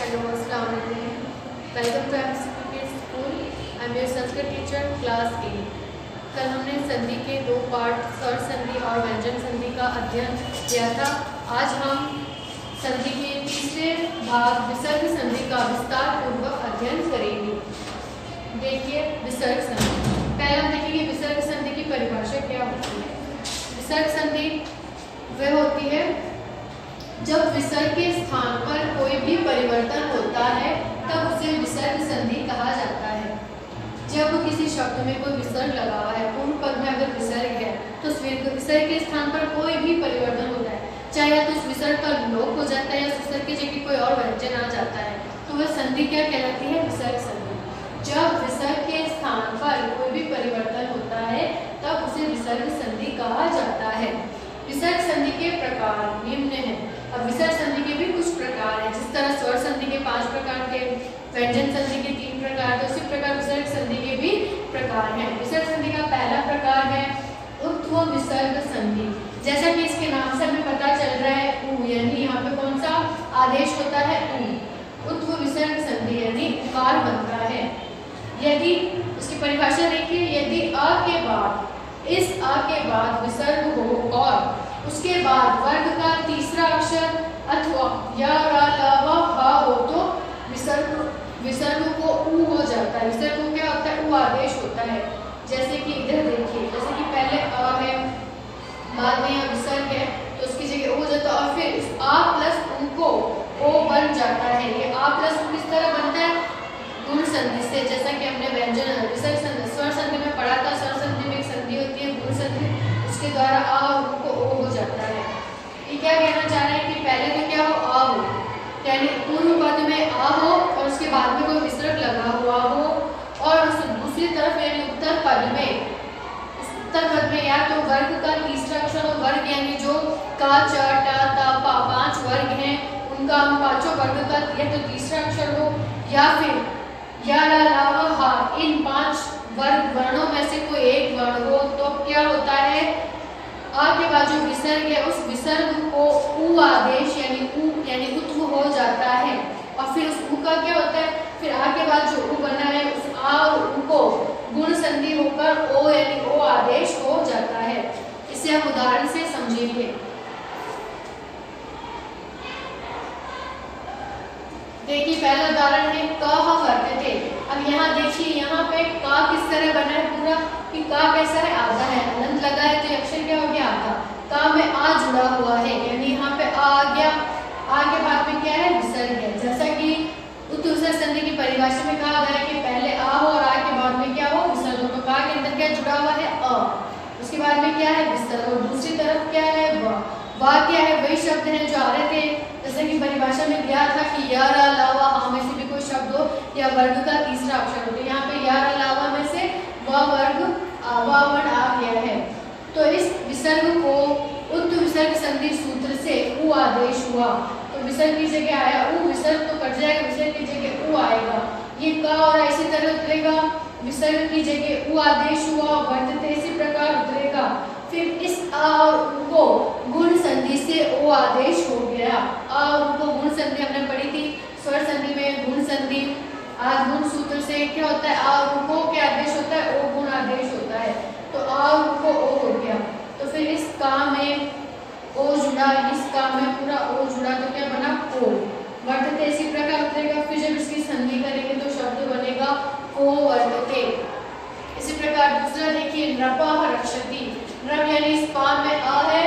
Hello, Assalamu alaikum. Welcome to MCP school. I am your Sanskrit teacher class 8. कल हमने संधि के 2 पार्ट स्वर संधि और व्यंजन संधि का अध्ययन किया था. आज हम संधि के तीसरे भाग विसर्ग संधि का विस्तार पूर्वक अध्ययन करेंगे. देखिए विसर्ग संधि. पहले हम देखेंगे विसर्ग संधि की परिभाषा क्या होती है. विसर्ग संधि वह होती है जब विसर्ग के स्थान पर कोई भी परिवर्तन होता है तब उसे विसर्ग संधि कहा जाता है. जब किसी शब्द में कोई विसर्ग लगा हुआ है, पूर्ण पद में अगर विसर्ग है तो विसर्ग के स्थान पर कोई भी परिवर्तन होता है, चाहे या तो उस विसर्ग का लोप हो जाता है या उस विसर्ग की जगह कोई और व्यंजन आ जाता है, तो वह संधि क्या कहलाती है? विसर्ग संधि. जब विसर्ग के स्थान पर कोई भी परिवर्तन होता है तब उसे विसर्ग संधि कहा जाता है. विसर्ग संधि के प्रकार निम्न हैं. अब विसर्ग संधि के भी कुछ प्रकार हैं. जिस तरह स्वर संधि के 5 प्रकार थे, व्यंजन संधि के 3 प्रकार थे, उसी प्रकार विसर्ग संधि के भी प्रकार हैं. विसर्ग संधि का पहला प्रकार है उत्व विसर्ग संधि. जैसा कि इसके नाम से हमें पता चल रहा है उ, यानी यहाँ पे कौन सा आदेश होता है? उ. उत्व विसर्ग संधि यानी उकार बनता है. यदि उसकी परिभाषा देखिए, यदि अ के बाद इस अ के बाद विसर्ग हो और उसके बाद वर्ग का तीसरा अक्षर अथवा या रा ला व हा हो तो विसर्ग को उ हो जाता है. विसर्ग को क्या होता है? उ आदेश होता है. जैसे कि इधर देखिए, जैसे कि पहले अ है, बाद में यहाँ विसर्ग है तो उसकी जगह उ हो जाता है और फिर इस आ प्लस उ को ओ बन जाता है. ये आ प्लस उ किस तरह बनता है? गुण संधि से. जैसा कि हमने व्यंजन विसर्ग संधि स्वर संधि में पढ़ा था. स्वर संधि में एक संधि होती है गुण संधि, उसके द्वारा आ और उ को ओ हो जाता है. ये क्या कहना चाह रहे हैं कि पहले तो क्या हो? आ हो, यानी पूर्व पद में आ हो और उसके बाद में कोई विसर्ग लगा हुआ हो, और दूसरी तरफ यानी उत्तर पद में या तो वर्ग का तीसरा अक्षर हो. वर्ग यानी जो का च ट त प 5 वर्ग हैं उनका हम पांचों वर्ग का या तो तीसरा अक्षर हो या फिर या रा ला व हा इन 5 वर्ग वर्णों में से कोई एक वर्ण हो, तो क्या होता है? आ के बाद जो विसर्ग है उस विसर्ग को उ आदेश यानी उत्व हो जाता है. और फिर उस उ का क्या होता है? फिर आ के बाद जो उ बना है उस आ और उ को गुण संधि होकर ओ यानी ओ आदेश हो जाता है. इसे हम उदाहरण से समझेंगे. देखिए पहला उदाहरण है क वर्तते. अब यहाँ देखिए, यहाँ पे का किस तरह बना है पूरा कि का कैसा है? आधा है. अनंत लगा है तो अक्षर क्या हो गया? आधा. का में आ जुड़ा हुआ है यानी यहाँ पे आ गया. आ के बाद में क्या है? विसर्ग है. जैसा कि उत्व विसर्ग संधि की परिभाषा में कहा गया है कि पहले आ हो और आ के बाद में क्या हो? विसर्ग हो. तो का के अंदर क्या जुड़ा हुआ है? अ. उसके बाद में क्या है? विसर्ग. और दूसरी तरफ क्या है? व. क्या है? वही शब्द हैं जो आ रहे थे. जैसे कि परिभाषा में दिया था कि या रा ला व हा में से भी कोई शब्द हो या वर्ग का तीसरा अक्षर हो. तो यहाँ पे या रा ला व में से व वर्ग वर्ण आ गया है. तो इस विसर्ग को उत्व विसर्ग संधि सूत्र से उ आदेश हुआ. तो विसर्ग की जगह आया उ, विसर्ग तो कट जाएगा, विसर्ग की जगह उ आएगा. ये का और इसी तरह उतरेगा. विसर्ग की जगह उ आदेश हुआ, वर्तते इसी प्रकार उतरेगा. फिर इस आ और उ को गुण संधि से ओ आदेश हो गया. आ और उ को गुण संधि हमने पढ़ी थी स्वर संधि में. गुण संधि आज गुण सूत्र से क्या होता है? आ और उ को क्या आदेश होता है? ओ गुण आदेश होता है. तो आ और उ को ओ हो गया. तो फिर इस का में ओ जुड़ा, इस का में पूरा ओ जुड़ा तो क्या बना? को. वर्तते इसी प्रकार उतरेगा. फिर जब इसकी संधि करेंगे तो शब्द बनेगा को वर्तते. इसी प्रकार दूसरा देखिए नृपः रक्षति. नृप यानी इस पा में अ है,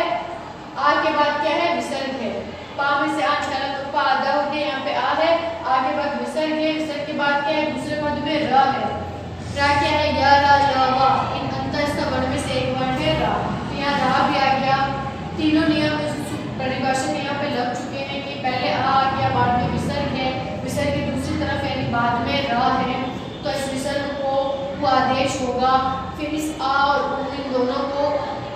आ के बाद क्या है? विसर्ग है. पा में से आ चला तो पा आधा हो गया. यहाँ पे आ है, आ के बाद विसर्ग है. विसर्ग के बाद क्या है? दूसरे पद में र है. रा क्या है? या रा ला वा. इन अंतस्थ वर्ण में से एक वर्ण है रा. तो यहाँ रा भी आ गया. तीनों नियम परिभाषा यहाँ पे लग चुके हैं कि पहले आ गया, बाद में विसर्ग है, विसर्ग की दूसरी तरफ यानी बाद में र है. तो इस विसर्ग को उ आदेश होगा. फिर इस आ और उ इन दोनों को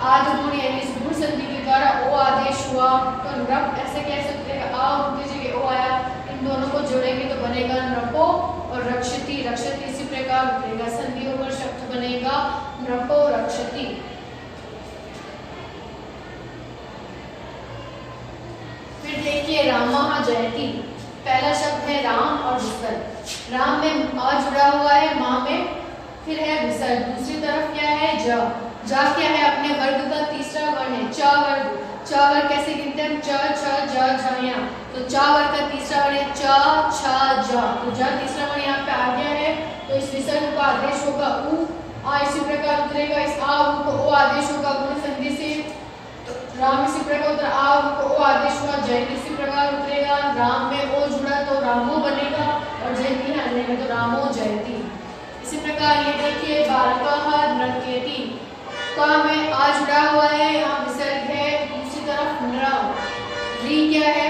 आदि गुण यानी इस गुण संधि के द्वारा ओ आदेश हुआ. तो नृप ऐसे कह सकते हैं. आ और उ की जगह ओ आया. इन दोनों को जोड़ेंगे तो बनेगा नृपो और रक्षति. रक्षति इसी प्रकार उतरेगा. संधि होकर शब्द बनेगा नृपो रक्षति. फिर देखिए रामः जयति. पहला शब्द है राम और विसर्ग। राम में अ जुड़ा हुआ है, माँ में फिर है विसर्ग। दूसरी तरफ क्या है ज। ज क्या है, अपने वर्ग का तीसरा वर्ण है। च वर्ग, च वर्ग कैसे गिनते हैं हम, च छ ज झ य। तो च वर्ग का तीसरा वर्ण है च छ ज। तो ज तीसरा वर्ण यहाँ पे आ गया है, तो इस विसर्ग का आदेश होगा उ। आ इसी प्रकार उतरेगा, इस आ उ को ओ आदेश होगा गुण संधि से। तो राम इसी प्रकार उतरा, आ उ को ओ आदेश हुआ। जयंती इसी प्रकार उतरेगा, राम में ओ जुड़ा तो रामो बनेगा और जयंती आने में तो रामो जयंती। इसी प्रकार ये देखिए बालकः नृत्यति, क में आ जुड़ा हुआ है, यहाँ विसर्ग है। दूसरी तरफ नृ, री क्या है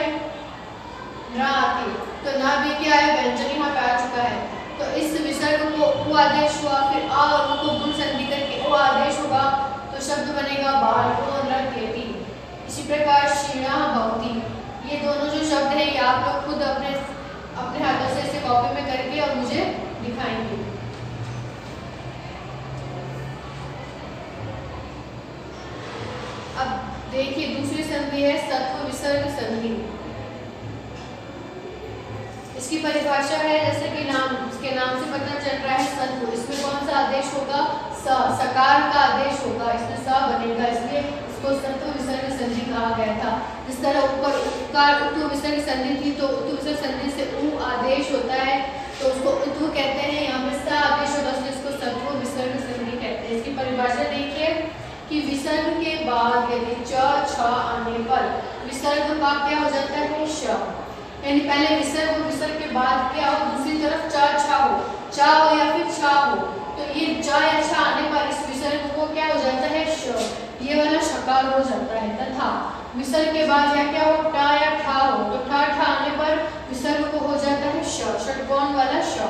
न आती, तो न भी क्या है व्यंजन यहाँ पे आ चुका है। तो इस विसर्ग को उ आदेश हुआ, फिर आ और उ को गुण संधि करके ओ आदेश होगा, तो शब्द बनेगा बालको नृत्यति। इसी प्रकार क्षीणः भवति, ये दोनों जो शब्द है ये आप लोग खुद अपने अपने हाथों से इसे कॉपी में करके और मुझे दिखाएंगे। अब देखिए दूसरी संधि है सत्व विसर्ग संधि। इसकी परिभाषा है जैसे कि इसके नाम से पता चल रहा है सत्व। इसमें कौन सा आदेश होगा, स, सकार का आदेश होगा, इसमें स बनेगा, इसलिए इसको सत्व विसर्ग संधि कहा गया था। जिस तरह ऊपर उपकार उत्तु विसर्ग संधि थी, तो उत्तु विसर्ग संधि से उ आदेश होता है, तो उसको उत्तु कहते हैं। यहाँ पे स आदेश होगा, इसलिए इसको सत्व विसर्ग संधि कहते हैं। इसकी परिभाषा देखिए कि विसर्ग के बाद यदि च छ आने पर विसर्ग का क्या हो जाता है श, यानी पहले विसर्ग के बाद क्या हो, दूसरी तरफ च छ हो, च हो या फिर छ हो, तो ये च या छ आने पर इस विसर्ग को क्या हो जाता है श, ये वाला शकार हो जाता है। तथा विसर्ग के बाद या क्या हो ट या ठ हो, तो ठ ठ आने पर विसर्ग को हो जाता है श, षट्कोण वाला श।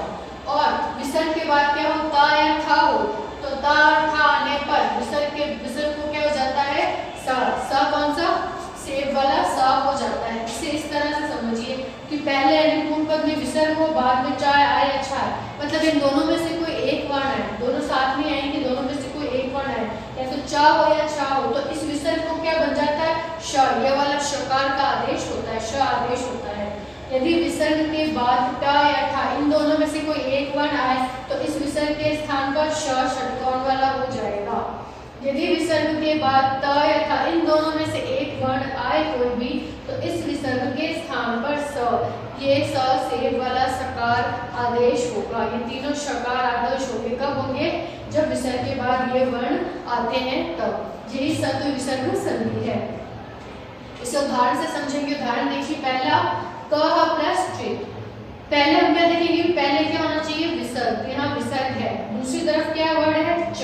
और विसर्ग के बाद क्या हो ता या थ हो, तो ता और थ आने पर विसर्ग को क्या हो जाता है स। स कौन सा, सेब वाला स हो जाता है। इसे इस तरह से समझिए कि पहले यानी पूर्ण पद में विसर्ग हो, बाद में चाय आए या छाए, मतलब इन दोनों में से कोई एक वर्ण है, दोनों साथ में आएंगे, दोनों में से कोई एक वर्ण है, या तो च हो या छ हो, तो इस विसर्ग को क्या बन जाता है श, ये वाला शकार का आदेश होता है, श आदेश होता है। यदि विसर्ग के बाद ट या ठ इन दोनों में से कोई एक वर्ण आए, तो इस विसर्ग के स्थान पर श षट्कोण वाला हो जाएगा। यदि विसर्ग के बाद त या थ इन दोनों में से एक वर्ण आए कोई भी, तो इस विसर्ग के स्थान पर स, ये स सेब वाला सकार आदेश होगा। ये तीनों शकार आदेश होंगे, कब होंगे, जब विसर्ग के बाद ये वर्ण आते हैं तब। यही सत्व विसर्ग संधि है। इसे उदाहरण से समझेंगे। उदाहरण देखिए, पहला क प्लस चित। पहले हम क्या देखेंगे, पहले क्या होना चाहिए विसर्ग, यहाँ विसर्ग है। दूसरी तरफ क्या वर्ड है च,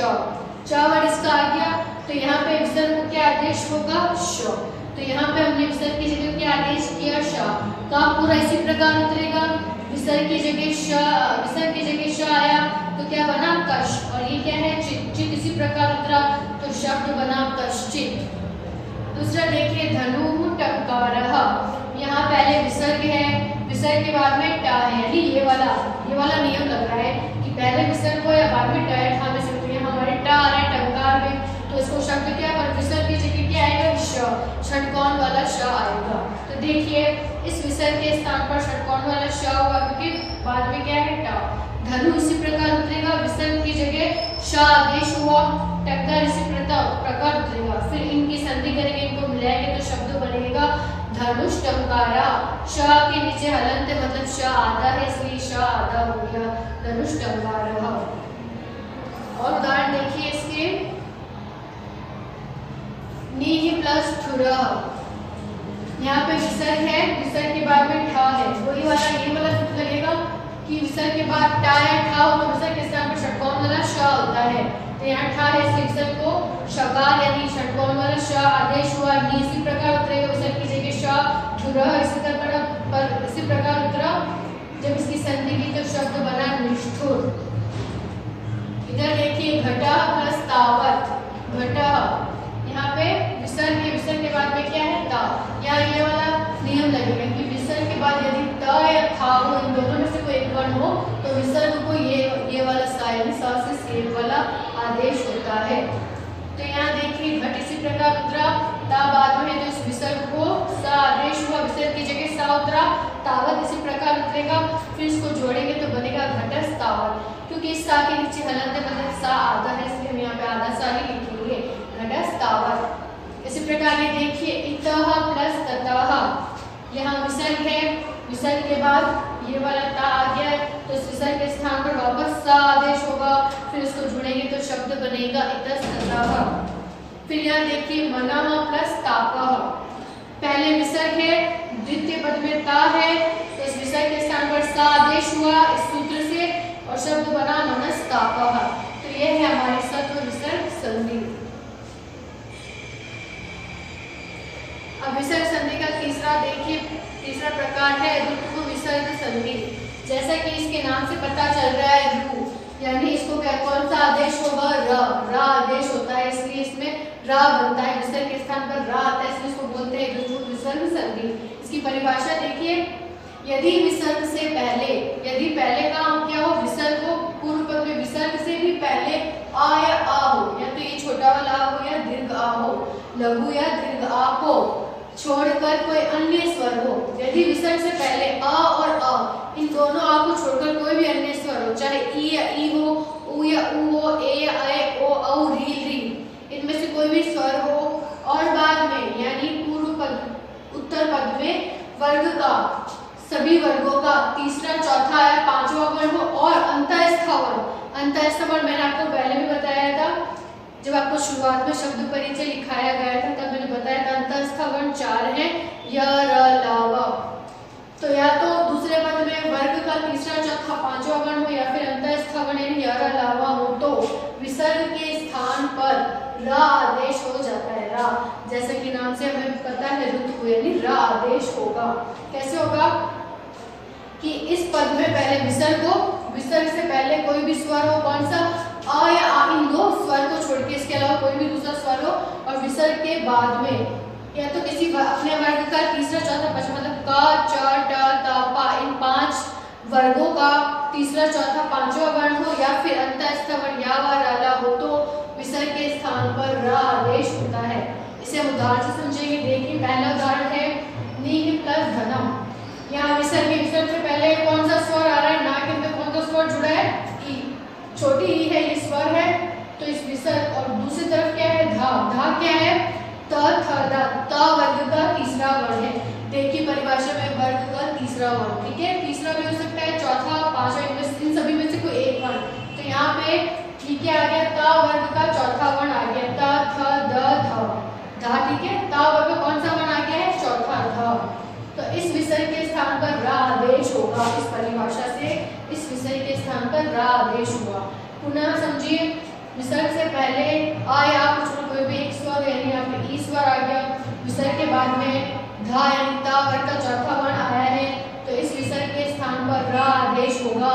च वर्ड इसका आ गया, तो यहाँ पे विसर्ग को क्या आदेश होगा श, तो यहाँ पे हमने विसर्ग की जगह क्या आदेश किया श। का पूरा इसी प्रकार उतरेगा, विसर्ग की जगह श आया तो क्या बना कश, और ये क्या है चित, चित इसी प्रकार उतरा तो शब्द बना कश्चित। दूसरा देखिए धनु टकारः, यहाँ पहले विसर्ग है, विसर्ग के बाद में ट है, यानी ये वाला नियम लग रहा है कि पहले विसर्ग हो या बाद में ट या ठ में से, तो यहाँ हमारे ट आ रहा है टकार में, तो इसको शब्द क्या पर विसर्ग की जगह क्या आएगा श, षट्कोण वाला श आएगा। तो देखिए इस विसर्ग के स्थान पर षट्कोण वाला श हुआ, क्योंकि बाद में क्या है ट। धनु इसी प्रकार उतरेगा, विसर्ग की जगह श आदेश हुआ, टक्कर इसी प्रकार उतरेगा। फिर इनकी संधि करेंगे, इनको मिलाएंगे तो शब्द बनेगा धनुष्टंकारा। श के नीचे हलंत है, मतलब श आधा है, इसलिए श आधा हो गया धनुष्टंकारः। और उदाहरण देखिए इसके, नीहि प्लस ठुरः। यहाँ पे विसर्ग है, विसर्ग के बाद में ठ है, वही वाला ये वाला सूत्र लगेगा कि विसर्ग के बाद ट या ठ हो तो विसर्ग के स्थान पर षट्कोण वाला श होता है, तो यहाँ ठ है, इसलिए विसर्ग को शकार यानी षट्कोण वाला श आदेश हुआ। नी इसी प्रकार उतरेगा, विसर्ग की जगह श, ठुरः इसी प्रकार उतरा, जब इसकी संधि की तो शब्द बना निष्ठुर। इधर देखिए घटः प्लस तावत्, घटः यहाँ पे विसर्ग के बाद में क्या है ता, यहाँ ये वाला नियम लगेगा कि विसर्ग के बाद यदि त या था हो, इन दोनों में से कोई एक वर्ण हो, तो विसर्ग को ये वाला सा यानी सा से सेब वाला आदेश होता है। तो यहाँ देखिए घट इसी प्रकार उतरा, ता बाद में है तो इस विसर्ग को सा आदेश हुआ, विसर्ग की जगह सा उतरा, तावत इसी प्रकार बनेगा, फिर इसको जोड़ेंगे तो बनेगा घटस्थावर। क्योंकि इस सा के नीचे हलंत मतलब सा आधा है, इसलिए हम यहाँ पे आधा सा ही लिखेंगे, घटस्थावर। इसी प्रकार ये देखिए इतः प्लस ततः, यहाँ विसर्ग है, विसर्ग के बाद ये वाला ता आ गया है, तो इस विसर्ग के स्थान पर वापस सा आदेश होगा, फिर इसको जुड़ेंगे तो शब्द बनेगा इतस्ततः। फिर यहाँ देखिए मनः प्लस तापः, पहले विसर्ग है, द्वितीय पद में ता है, तो इस विसर्ग के स्थान पर सा आदेश हुआ इस सूत्र से और शब्द बना मनस्तापः। तो यह है हमारी सत्व विसर्ग संधि। अब विसर्ग संधि का तीसरा देखिए, तीसरा प्रकार है ऋतु विसर्ग संधि। जैसा कि इसके नाम से पता चल रहा है ऋतु, यानी इसको क्या कौन सा आदेश होगा, र आदेश होता है, इसलिए इसमें रा बनता है, विसर्ग के स्थान पर रा आता है, इसलिए इसको बोलते हैं ऋतु विसर्ग संधि। इसकी परिभाषा देखिए, यदि विसर्ग से पहले, यदि पहले का क्या हो, विसर्ग हो, पूर्व पद में विसर्ग से भी पहले आ या आ हो, या तो ये छोटा वाला आ हो या दीर्घ आ हो, लघु या दीर्घ आ हो, छोड़कर कोई अन्य स्वर हो। यदि विसर्ग से पहले आ और आ, इन दोनों आ को छोड़कर कोई भी अन्य स्वर हो, चाहे ई या ई हो, उ या उ हो, ए या ए, ओ औ, री री, इनमें से कोई भी स्वर हो, और बाद में यानी पूर्व पद, उत्तर पद में वर्ग का, सभी वर्गों का तीसरा, चौथा या पांचवा वर्ण हो, और अंतःस्थ वर्ण, अंतःस्थ वर्ण मैंने आपको पहले भी बताया था, जब आपको शुरुआत में शब्द परिचय लिखाया गया था तब मैंने बताया था अंतःस्थ वर्ण 4 हैं, य र ल व। तो या तो दूसरे पद में वर्ग का तीसरा, चौथा, पांचवा वर्ण हो, या फिर अंतःस्थ वर्ण यानी य र ल व हो, तो विसर्ग के स्थान पर र आदेश हो जाता है। रा, जैसे कि नाम से हमें पता है ऋतु यानी र आदेश होगा। कैसे होगा कि इस पद में पहले विसर्ग हो, विसर्ग से पहले कोई भी स्वर हो, कौन सा, आ या आ, इन दो स्वर को छोड़ के इसके अलावा कोई भी दूसरा स्वर हो, और विसर्ग के बाद में या तो किसी अपने वर्ग का तीसरा, चौथा, पांचवा, मतलब क, च, ट, त, प, इन 5 वर्गों का तीसरा, चौथा, पांचवा वर्ण हो, या फिर अंतःस्थ वर्ण या व र ल हो, तो विसर्ग के स्थान पर र आदेश होता है। इसे हम उदाहरण से समझेंगे। देखिए पहला उदाहरण है नीह प्लस धनम। यहाँ विसर्ग से पहले कौन सा स्वर आ रहा है, ना के अंदर कौन सा स्वर जुड़ा है, ई, छोटी ई है, ये स्वर है, तो इस विसर्ग, और दूसरी तरफ क्या है, धा, धा क्या है, त, थ, द, त वर्ग का तीसरा वर्ण है। देखिए परिभाषा में वर्ग का तीसरा वर्ण, ठीक है, तीसरा भी हो सकता है, चौथा, पांचवा, इन सभी में से कोई एक वर्ण। तो यहाँ पे ये क्या आ गया, त वर्ग का चौथा वर्ण आ गया, त, थ, द, ध, धा, ठीक है, त वर्ग का कौन सा वर्ण आ गया है, चौथा, ध। तो इस विसर्ग के स्थान पर र आदेश होगा। इस परिभाषा से इस विसर्ग के स्थान पर र आदेश हुआ। पुनः समझिए, विसर्ग से पहले आ या कुछ कोई भी एक स्वर, यानी यहाँ पे ई स्वर आ गया, विसर्ग के बाद में धा यानी ता वर्ग का चौथा वर्ण आया है, तो इस विसर्ग के स्थान पर र आदेश होगा।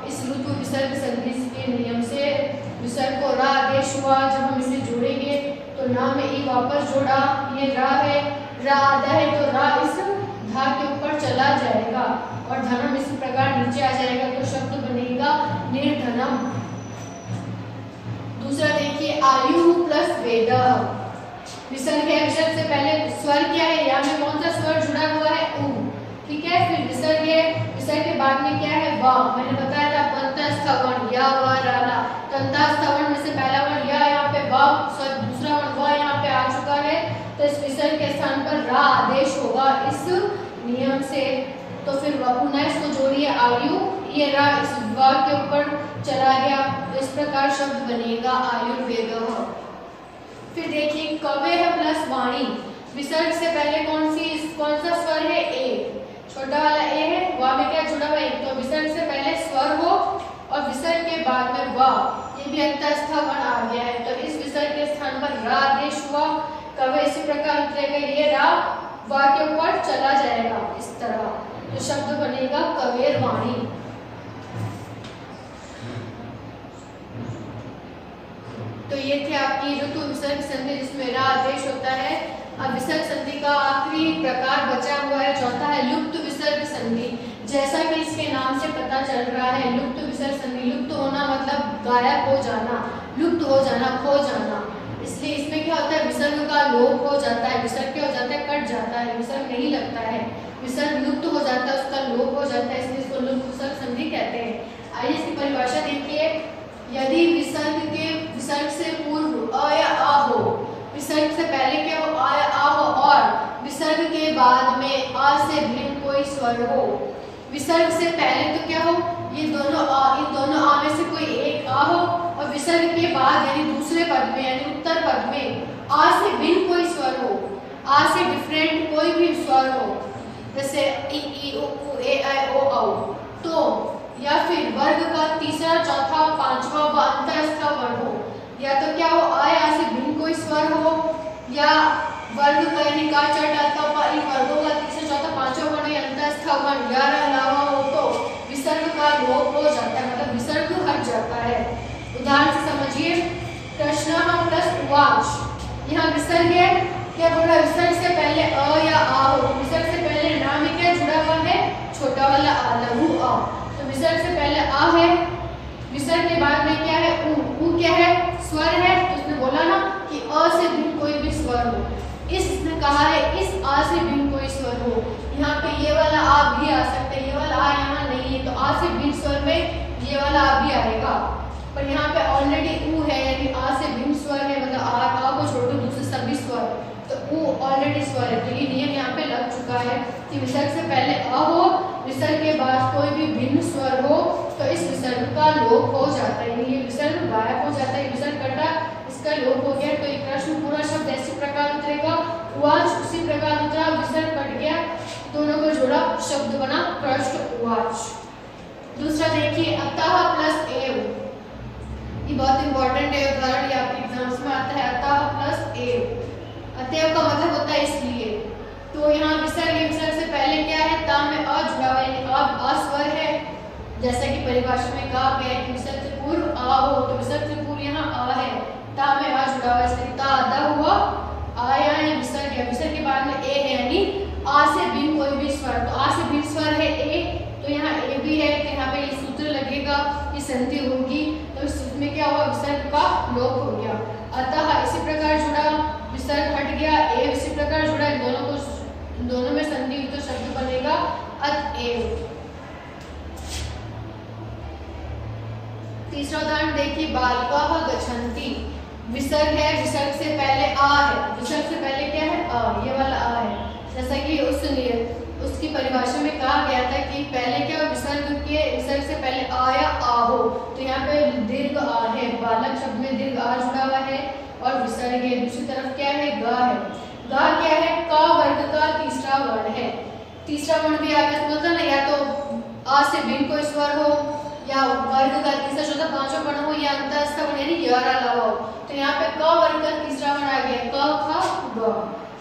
इस ऋतु विसर्ग संधि के नियम से विसर्ग को र आदेश हुआ। जब हम इसे जोड़ेंगे तो ना में ई वापस जोड़ा, ये र है, र आधा है, तो र इस धा के ऊपर चला जाएगा और धनम इसी प्रकार नीचे आ जाएगा, तो शब्द बनेगा निर्धनम। दूसरा देखिए आयु प्लस वेद। विसर्ग है, विसर्ग से पहले स्वर क्या है, यहाँ में कौन सा स्वर जुड़ा हुआ है, उ, ठीक है। फिर विसर्ग है, विसर्ग के बाद में क्या है, वा, मैंने बताया था अंतःस्थ वर्ण या व र ला, तो अंतःस्थ वर्ण में से पहला वर्ण या, यहाँ पे वा, दूसरा वर्ण व यहाँ पे आ चुका है, तो इस विसर्ग के स्थान पर रा आदेश होगा इस नियम से। तो फिर पुनः इसको जोड़िए, आयु, ये रा इस वा के ऊपर चला गया, तो इस प्रकार शब्द बनेगा आयुर्वेद। फिर देखिए कवेह प्लस वाणी। विसर्ग से पहले कौन सा स्वर है, ए, छोटा वाला ए है, वा में क्या जुड़ा हुआ है, तो विसर्ग से पहले स्वर हो और विसर्ग के बाद में वा, ये भी अंतःस्थ वर्ण आ गया है, तो इस विसर्ग के स्थान पर रा आदेश हुआ। कवे इसी प्रकार उतरेगा, ये रा वा के ऊपर चला जाएगा इस तरह, तो शब्द बनेगा कवेर वाणी। तो ये थे आपकी ऋतु विसर्ग संधि जिसमें रा आदेश होता है। अब विसर्ग संधि का आखिरी प्रकार बचा हुआ है, चौथा है लुप्त विसर्ग संधि। जैसा कि इसके नाम से पता चल रहा है, लुप्त विसर्ग संधि, लुप्त होना मतलब गायब हो जाना, लुप्त हो जाना, खो जाना। इसलिए इसमें क्या होता है, विसर्ग का लोप हो जाता है, विसर्ग क्या हो जाता है, कट जाता है, विसर्ग नहीं लगता है। विसर्ग लुप्त हो जाता है, उसका लोप हो जाता है, इसलिए इसको लुप्त विसर्ग संधि कहते हैं। आइए इसकी परिभाषा देखिए। यदि विसर्ग से पूर्व अ या आ हो, विसर्ग से पहले क्या हो आ या आ हो, और विसर्ग के बाद में आ से भिन्न कोई स्वर हो। विसर्ग से पहले तो क्या हो, इन दोनों आ में से कोई एक आ हो, और विसर्ग के बाद यानी दूसरे पद में यानी उत्तर पद में आ से भिन्न कोई स्वर हो, आ से डिफरेंट कोई भी स्वर हो, जैसे इ, ऊ, ऊ, ए, ऐ, ओ, औ। तो या फिर वर्ग का तीसरा, चौथा, पांचवा व अंतस्थ वर्ण हो, या तो क्या हो आ से भिन्न कोई स्वर हो, या वर्ग का यानी का, च, ट, त, प, इन वर्गों का तीसरा, चौथा, पांचवा वर्ण या अंतस्थ वर्ण या अलावा हो, तो विसर्ग का लोप हो जाता है, मतलब विसर्ग हट जाता है। उदाहरण से समझिए। कृष्णः प्लस उवाच। यहाँ विसर्ग है, क्या बोला, विसर्ग से पहले अ या आ हो, विसर्ग से पहले नाम में क्या जुड़ा हुआ है, छोटा वाला आ, लघु अ। तो विसर्ग से पहले आ है, विसर्ग के बाद में क्या है ऊ, ऊ क्या है, स्वर है, तो उसने बोला ना कि अ से भिन्न कोई भी स्वर हो। इसने कहा है इस आ से भिन्न कोई स्वर हो, यहाँ पे ये वाला आ भी आ सकता है, ये वाला आ यहाँ नहीं है, तो आ से भिन्न स्वर में ये वाला आ भी आएगा, पर यहाँ पे ऑलरेडी ऊ है यानी आ से भिन्न स्वर है, मतलब आ को छोड़ दो दूसरे सभी स्वर, तो ऊ ऑलरेडी स्वर है, तो ये नियम यहाँ पे लग चुका है कि विसर्ग से पहले अ हो, विसर्ग के बाद कोई भी भिन्न स्वर हो, तो इस विसर्ग का लोप हो जाता है, ये विसर्ग गायब हो जाता है, विसर्ग कटा, इसका लोप हो गया। तो ये कृष्ण पूरा शब्द ऐसे प्रकार उतरेगा, उवाच उसी प्रकार उतरा, विसर्ग कट गया, दोनों को जोड़ा, शब्द बना कृष्ण उवाच। दूसरा देखिए, अतः प्लस एव, ये बहुत इंपॉर्टेंट है उदाहरण, ये आपके एग्जाम्स में आता है, अतः प्लस एव। अतएव का मतलब होता है इसलिए, तो यहाँ विसर्ग से पहले क्या है, ता में अ जुड़ा हुआ है, अ स्वर है, जैसा कि परिभाषा में कहा गया है कि विसर्ग से पूर्व आ हो, तो विसर्ग से पूर्व यहाँ आ है, ता में आ जुड़ा हुआ है, इसलिए ता आधा हुआ, आ यहाँ है विसर्ग है, विसर्ग के बाद में ए है, यानी आ से भिन्न कोई भी स्वर, तो आ से भिन्न स्वर है ए, तो यहाँ ए भी है, तो यहाँ पे ये सूत्र लगेगा, ये संधि होगी, तो इसमें क्या हुआ, विसर्ग का लोप हो गया। अतः इसी प्रकार जुड़ा, विसर्ग हट गया, ए इसी प्रकार जुड़ा, इन दोनों में संधि हुई तो शब्द बनेगा अतएव। तीसरा उदाहरण देखिए, बालकाः गच्छन्ति। विसर्ग है, विसर्ग से पहले आ है, विसर्ग से पहले क्या है आ, ये वाला आ है, जैसा कि उसकी परिभाषा में कहा गया था कि पहले क्या विसर्ग से पहले आ या आ हो, तो यहाँ पे दीर्घ आ है, बालक शब्द में दीर्घ आ जुड़ा हुआ है, और विसर्ग है, दूसरी तरफ क्या है गा है, गा क्या है, का वर्ग का तीसरा वर्ण है, तीसरा वर्ण भी आपने बोलता ना, या तो आ से भिन्न कोई स्वर हो, या वर्ग का तीसरा, चौथा, पांचवा वर्ण हो, या अंतस्थ वर्ण यानी य अलावा हो, तो यहाँ पे क वर्ग का तीसरा वर्ण आ गया, क ख ग,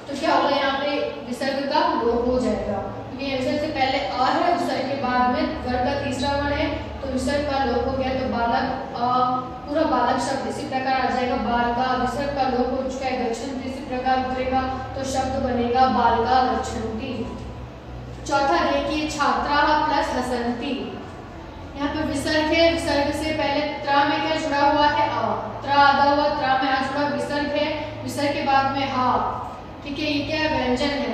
तो क्या होगा, यहाँ पे विसर्ग का लोप हो जाएगा, क्योंकि विसर्ग से पहले आ है, विसर्ग के बाद में वर्ग का तीसरा वर्ण है, तो विसर्ग का लोप हो गया, तो बालक पूरा बालक शब्द इसी प्रकार आ जाएगा, बालका, विसर्ग का लोप हो चुका है, गच्छन्ति इसी प्रकार उतरेगा, तो शब्द बनेगा बालका गच्छन्ति। चौथा देखिए, छात्राः प्लस हसन्ति। यहाँ पे विसर्ग है, विसर्ग से पहले त्रा में क्या जुड़ा हुआ है आ, त्रा आधा हुआ, त्रा में आ जुड़ा, विसर्ग है, विसर्ग के बाद में हा, ठीक है, ये क्या है व्यंजन है,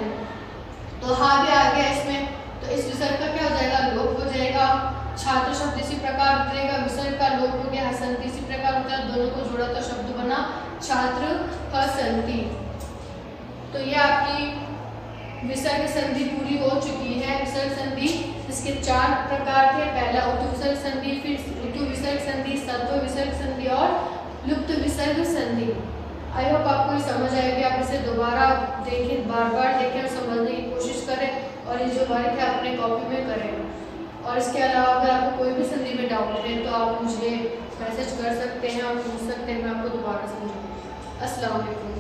तो हा भी आ गया इसमें, तो इस विसर्ग का क्या हो जाएगा, लोप हो जाएगा। छात्र शब्द इसी प्रकार उतरेगा, विसर्ग का लोप हो गया, हसन्ति इसी प्रकार उतरा, दोनों को जोड़ा तो शब्द बना छात्र हसन्ति। तो ये आपकी विसर्ग संधि पूरी हो चुकी है। विसर्ग संधि इसके 4 प्रकार थे, पहला उत्तु विसर्ग संधि, फिर ऋतु विसर्ग संधि, सत्व विसर्ग संधि और लुप्त विसर्ग संधि। आई होप आपको ये समझ आएगी, आप इसे दोबारा देखें, बार-बार देखें और समझने की कोशिश करें, और ये जो वर्क है अपने कॉपी में करें। और इसके अलावा अगर आपको कोई भी संधि में डाउट है तो आप मुझे मैसेज कर सकते हैं और पूछ सकते हैं, मैं आपको दोबारा समझाऊंगी। अस्सलाम वालेकुम।